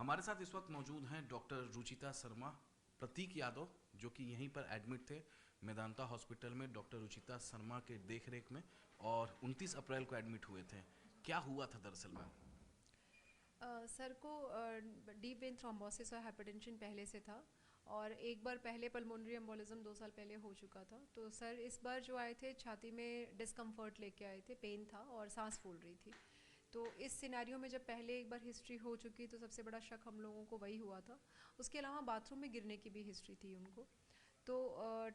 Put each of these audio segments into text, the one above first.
हमारे साथ इस वक्त मौजूद हैं डॉक्टर रुचिता शर्मा, प्रतीक यादव, जो कि यहीं पर एडमिट थे मेदांता हॉस्पिटल में डॉक्टर रुचिता शर्मा के देखरेख में, और 29 अप्रैल को एडमिट हुए थे। क्या हुआ था दरअसल मैम? सर को डीप वेन थ्रोम्बोसिस और हाइपरटेंशन पहले से था, और एक बार पहले पल्मोनरी एम्बोलिज्म 2 साल पहले हो चुका था। तो सर इस बार जो आए थे, छाती में डिस्कम्फर्ट लेके आए थे, पेन था और सांस फूल रही थी। तो इस सिनेरियो में जब पहले एक बार हिस्ट्री हो चुकी, तो सबसे बड़ा शक हम लोगों को वही हुआ था। उसके अलावा बाथरूम में गिरने की भी हिस्ट्री थी उनको। तो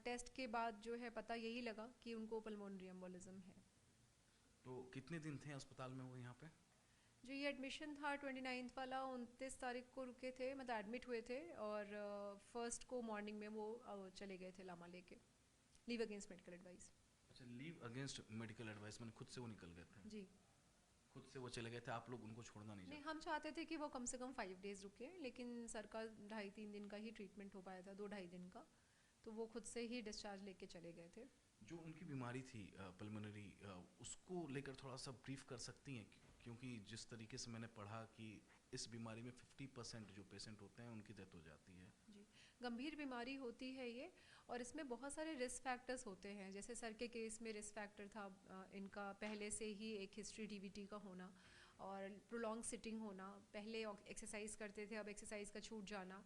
टेस्ट के बाद जो है पता यही लगा कि उनको पल्मोनरी एम्बोलिज्म है। तो कितने दिन थे अस्पताल में वो यहाँ पे? जो ये एडमिशन था 29 वाला, 29 तारीख को रुके थे, मतलब एडमिट हुए थे, और फर्स्ट को मॉर्निंग में वो चले गए थे लामा लेके, लीव अगेंस्ट मेडिकल एडवाइस। अच्छा, लीव अगेंस्ट मेडिकल एडवाइस, मैंने खुद से वो निकल गए थे? जी। खुद से वो चले गए थे, आप लोग उनको छोड़ना नहीं नहीं, चाहते? हम चाहते थे कि वो कम से कम 5 डेज रुके, लेकिन सर का 2.5-3 दिन का ही ट्रीटमेंट हो पाया था, 2-2.5 दिन का। तो वो खुद से ही डिस्चार्ज लेके चले गए थे। जो उनकी बीमारी थी पल्मोनरी, उसको लेकर थोड़ा सा ब्रीफ कर सकती हैं? क्योंकि जिस तरीके से मैंने पढ़ा कि इस बीमारी में 50% जो पेशेंट होते हैं उनकी डेथ हो जाती है। जी, गंभीर बीमारी होती है ये, और इसमें बहुत सारे रिस्क फैक्टर्स होते हैं। जैसे सर के केस में रिस्क फैक्टर था इनका पहले से ही एक हिस्ट्री डीवीटी का होना, और प्रोलॉन्ग सिटिंग होना, पहले एक्सरसाइज करते थे अब एक्सरसाइज का छूट जाना,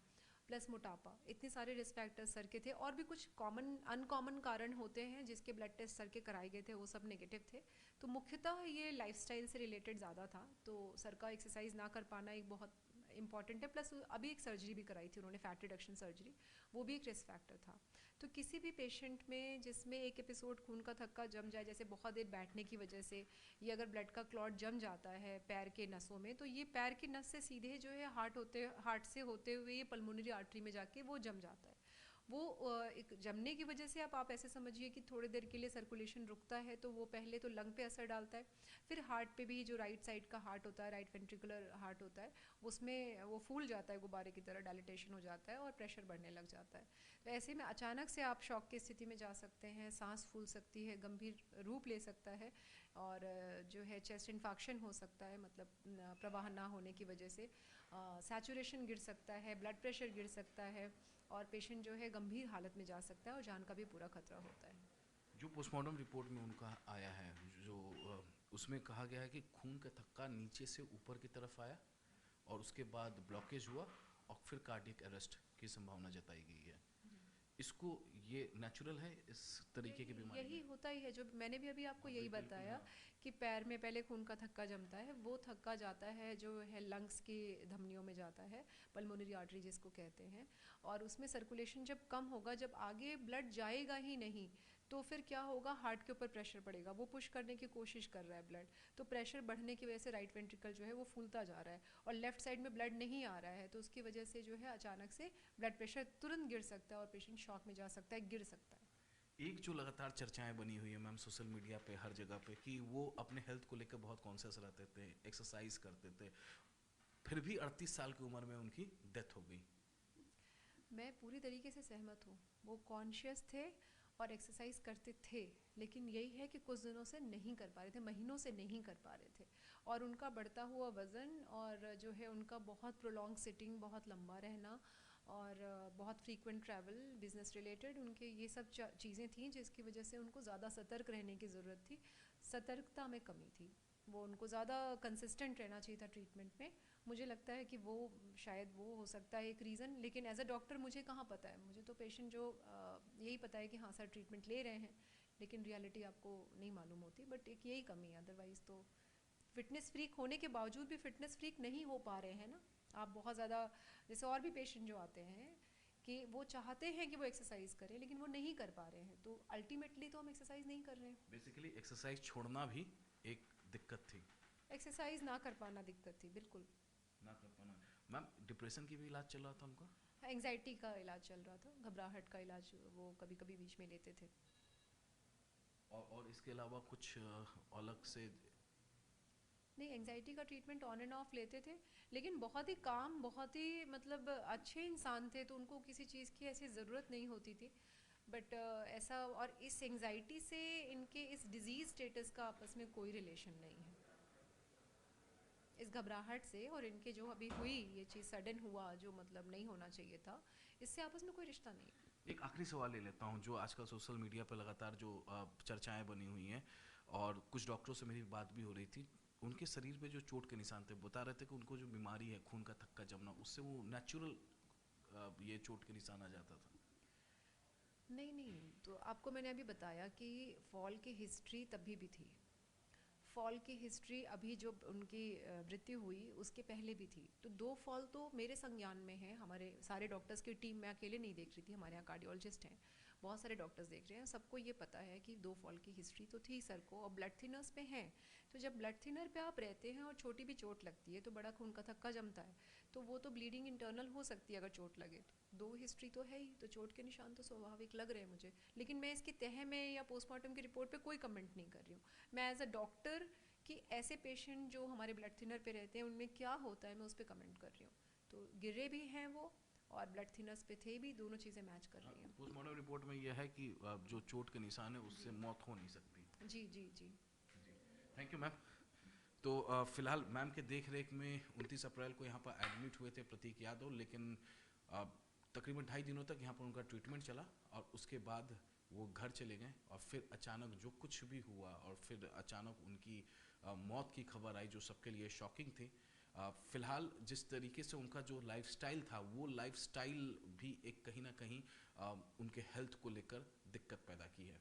प्लस मोटापा। इतने सारे रिस्क फैक्टर्स सर के थे, और भी कुछ कॉमन अनकॉमन कारण होते हैं जिसके ब्लड टेस्ट सर के कराए गए थे, वो सब नेगेटिव थे। तो मुख्यतः ये लाइफस्टाइल से रिलेटेड ज़्यादा था। तो सर का एक्सरसाइज ना कर पाना एक बहुत इंपॉर्टेंट है, प्लस अभी एक सर्जरी भी कराई थी उन्होंने, फैट रिडक्शन सर्जरी, वो भी एक रिस्क फैक्टर था। तो किसी भी पेशेंट में जिसमें एक एपिसोड खून का थक्का जम जाए, जैसे बहुत देर बैठने की वजह से, या अगर ब्लड का क्लॉट जम जाता है पैर के नसों में, तो ये पैर की नस से सीधे जो है हार्ट से होते हुए ये पल्मोनरी आर्टरी में जाके वो जम जाता है। वो एक जमने की वजह से आप ऐसे समझिए कि थोड़ी देर के लिए सर्कुलेशन रुकता है, तो वो पहले तो लंग पे असर डालता है, फिर हार्ट पे भी, जो राइट साइड का हार्ट होता है, राइट वेंट्रिकुलर हार्ट होता है, उसमें वो फूल जाता है, गुब्बारे की तरह डायलिटेशन हो जाता है और प्रेशर बढ़ने लग जाता है। तो ऐसे में अचानक से आप शॉक की स्थिति में जा सकते हैं, सांस फूल सकती है, गंभीर रूप ले सकता है, और जो है चेस्ट इन्फाक्शन हो सकता है, मतलब प्रवाह ना होने की वजह से सैचुरेशन गिर सकता है, ब्लड प्रेशर गिर सकता है, और पेशेंट जो है गंभीर हालत में जा सकता है और जान का भी पूरा खतरा होता है। जो पोस्टमार्टम रिपोर्ट में उनका आया है, जो उसमें कहा गया है कि खून का थक्का नीचे से ऊपर की तरफ आया और उसके बाद ब्लॉकेज हुआ और फिर कार्डियक अरेस्ट की संभावना जताई गई है। इसको, ये नेचुरल है इस तरीके की यही बीमारी यही में? होता ही है, जो मैंने भी अभी आपको हाँ, यही बिल्कुल, बताया, हाँ। कि पैर में पहले खून का थक्का जमता है, वो थक्का जाता है जो है लंग्स की धमनियों में जाता है, पल्मोनरी आर्टरी जिसको कहते हैं, और उसमें सर्कुलेशन जब कम होगा, जब आगे ब्लड जाएगा ही नहीं, तो फिर क्या होगा, हार्ट के ऊपर प्रेशर पड़ेगा, वो पुश करने की कोशिश कर रहा है ब्लड, तो प्रेशर बढ़ने की वजह से राइट वेंट्रिकल जो है वो फूलता जा रहा है, और लेफ्ट साइड में ब्लड नहीं आ रहा है, तो उसकी वजह से जो है अचानक से ब्लड प्रेशर तुरंत गिर सकता है और पेशेंट शॉक में जा सकता है, गिर सकता है। एक जो लगातार चर्चाएं बनी हुई है मैम सोशल मीडिया पे, हर जगह पे, कि वो अपने हेल्थ को लेकर बहुत कॉन्शियस रहते थे, एक्सरसाइज करते थे, फिर भी 38 साल की उम्र में उनकी डेथ हो गई। मैं पूरी तरीके से सहमत हूँ। वो कॉन्शियस थे और एक्सरसाइज करते थे, लेकिन यही है कि कुछ दिनों से नहीं कर पा रहे थे, महीनों से नहीं कर पा रहे थे, और उनका बढ़ता हुआ वज़न, और जो है उनका बहुत प्रोलॉन्ग सिटिंग, बहुत लंबा रहना, और बहुत फ्रीक्वेंट ट्रैवल बिजनेस रिलेटेड, उनके ये सब चीज़ें थी जिसकी वजह से उनको ज़्यादा सतर्क रहने की ज़रूरत थी। सतर्कता में कमी थी, वो उनको ज़्यादा कंसिस्टेंट रहना चाहिए था ट्रीटमेंट में। मुझे लगता है कि वो शायद वो हो सकता है एक रीज़न, लेकिन एज अ डॉक्टर मुझे कहाँ पता है, मुझे तो पेशेंट जो यही पता है कि हाँ सर ट्रीटमेंट ले रहे हैं, लेकिन रियलिटी आपको नहीं मालूम होती। बट एक यही कमी है, अदरवाइज़ तो फिटनेस फ्रीक होने के बावजूद भी फिटनेस फ्रीक नहीं हो पा रहे हैं ना आप, बहुत ज़्यादा। जैसे और भी पेशेंट जो आते हैं कि वो चाहते हैं कि वो एक्सरसाइज करें, लेकिन वो नहीं कर पा रहे हैं, तो अल्टीमेटली तो हम एक्सरसाइज नहीं कर रहे हैं। बेसिकली एक्सरसाइज छोड़ना भी एक दिक्कत थी? एक्सरसाइज ना कर पाना दिक्कत थी, बिल्कुल। ना कर पाना। मैम, डिप्रेशन की भी इलाज चल रहा था उनका? एंग्जाइटी का इलाज चल रहा था, घबराहट का इलाज वो कभी कभी बीच में लेते थे। और इसके अलावा कुछ अलग से? नहीं, एंग्जाइटी का ट्रीटमेंट ऑन एंड ऑफ लेते थे, लेकिन बहुत ही काम, बहुत ही मतलब अच्छे इंसान थे, तो उनको किसी चीज़ की ऐसी ज़रूरत नहीं होती थी। बट ऐसा, और इस एंग्जाइटी से इनके इस डिज़ीज़ स्टेटस का आपस में कोई रिलेशन नहीं है। इस घबराहट से और इनके जो अभी हुई ये चीज़ सडन हुआ जो मतलब नहीं होना चाहिए था, इससे आपस में कोई रिश्ता नहीं है। एक आखिरी सवाल ले लेता हूँ, जो आजकल सोशल मीडिया पर लगातार जो चर्चाएं बनी हुई हैं, और कुछ डॉक्टरों से मेरी बात भी हो रही थी, उनके शरीर पे जो चोट के निशान थे, बता रहे थे कि उनको जो बीमारी है खून का थक्का जमना, उससे वो नेचुरल ये चोट के निशान आ जाता था। नहीं नहीं, तो आपको मैंने अभी बताया कि फॉल की हिस्ट्री तभी भी थी। फॉल की हिस्ट्री अभी जो उनकी मृत्यु हुई उसके पहले भी थी। तो 2 फॉल तो मेरे संज्ञान में है, हमारे सारे डॉक्टर्स की टीम मैं अकेले नहीं देख रही थी, हमारे यहाँ कार्डियोलॉजिस्ट हैं, बहुत सारे डॉक्टर्स देख रहे हैं, सबको ये पता है कि 2 फॉल की हिस्ट्री तो थी सर को, और ब्लड थिनर्स पे हैं। तो जब ब्लड थिनर पे आप रहते हैं और छोटी भी चोट लगती है तो बड़ा खून का थक्का जमता है, तो वो तो ब्लीडिंग इंटरनल हो सकती है अगर चोट लगे तो। 2 हिस्ट्री तो है ही, तो चोट के निशान तो स्वाभाविक लग रहे हैं मुझे, लेकिन मैं इसकी तह में या पोस्टमार्टम की रिपोर्ट पे कोई कमेंट नहीं कर रही हूँ। मैं एज अ डॉक्टर कि ऐसे पेशेंट जो हमारे ब्लड थिनर पे रहते हैं उनमें क्या होता है, मैं उस पर कमेंट कर रही हूँ। तो गिरे भी हैं वो और ब्लड थिनर्स पे थे भी, दोनों चीज़ें मैच कर रही हैं। पोस्टमार्टम रिपोर्ट में यह है कि जो चोट के निशान है उससे जी मौत हो नहीं सकती। जी जी जी। जी, थैंक यू मैम। तो फिलहाल मैम के देख रेख में 29 अप्रैल को यहाँ पर एडमिट हुए थे प्रतीक यादव, लेकिन अ, तकरीबन 2.5 दिनों तक यहाँ पर उनका ट्रीटमेंट चला, और उसके बाद वो घर चले गए, और फिर अचानक जो कुछ भी हुआ, और फिर अचानक उनकी मौत की खबर आई, जो सबके लिए शॉकिंग थी। फिलहाल जिस तरीके से उनका जो लाइफस्टाइल था, वो लाइफस्टाइल भी एक कहीं ना कहीं उनके हेल्थ को लेकर दिक्कत पैदा की है।